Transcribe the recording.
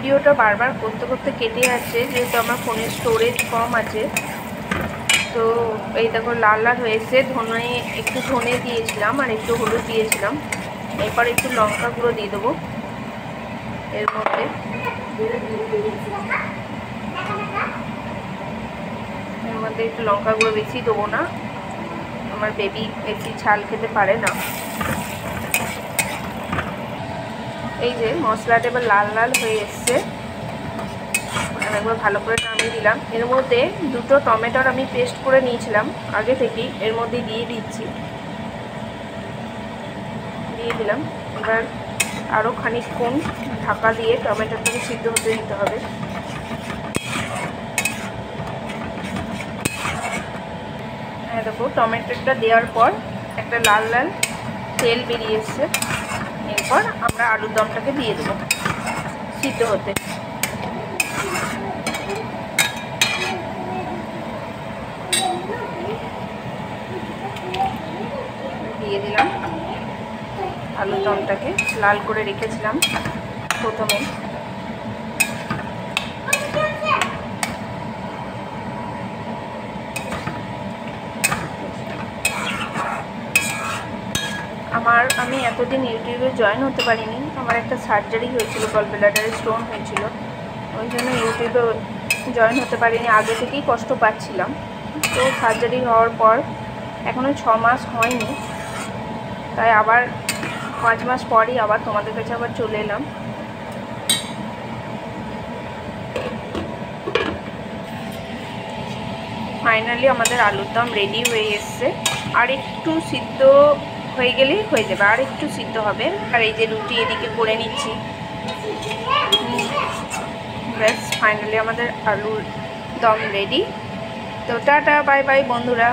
ভিডিওটা বারবার করতে করতে কেটে যাচ্ছে, যেহেতু আমার ফোনের স্টোরেজ কম আছে। তো এই দেখো লাল লাল হয়েছে। একটু ধনে দিয়েছিলাম আর একটু হলুদ দিয়েছিলাম। এরপর একটু লঙ্কা গুঁড়ো দিয়ে দেবো এর মধ্যে। একটু লঙ্কা গুঁড়ো বেশি দেবো না, আমার বেবি বেশি ঝাল খেতে পারে না। এই যে মশলাটা এবার লাল লাল হয়ে এসছে, একবার ভালো করে নামিয়ে দিলাম। এর মধ্যে দুটো টমেটোর আমি পেস্ট করে নিয়েছিলাম আগে থেকেই, এর মধ্যে দিয়ে দিলাম। এবার আরও খানিকক্ষণ ঢাকা দিয়ে টমেটোটাকে সিদ্ধ হতে দিতে হবে। হ্যাঁ দেখো, টমেটোটা দেওয়ার পর একটা লাল লাল তেল বেরিয়ে এসছে। এরপর আমরা আলুর দমটাকে দিয়ে দেবো সিদ্ধ হতে। দিয়ে দিলাম আলুর দমটাকে, লাল করে রেখেছিলাম প্রথমে। আমি এতদিন ইউটিউবে জয়েন হতে পারিনি, আমার একটা সার্জারি হয়েছিল, গলব্লাডারে স্টোন হয়েছিল, ওই জন্য ইউটিউবে জয়েন হতে পারিনি। আগে থেকেই কষ্ট পাচ্ছিলাম। তো সার্জারি হওয়ার পর এখনও 6 মাস হয়নি, তাই আবার 5 মাস পরই আবার তোমাদের কাছে আবার চলে এলাম। ফাইনালি আমাদের আলুর দম রেডি হয়ে এসছে। আর একটু সিদ্ধ হয়ে গেলেই হয়ে যাবে, আর একটু সিদ্ধ হবে। আর এই যে রুটি এদিকে করে নিচ্ছি। ব্যাস, ফাইনালি আমাদের আলুর দম রেডি। তো টাটা, বাই বাই বন্ধুরা।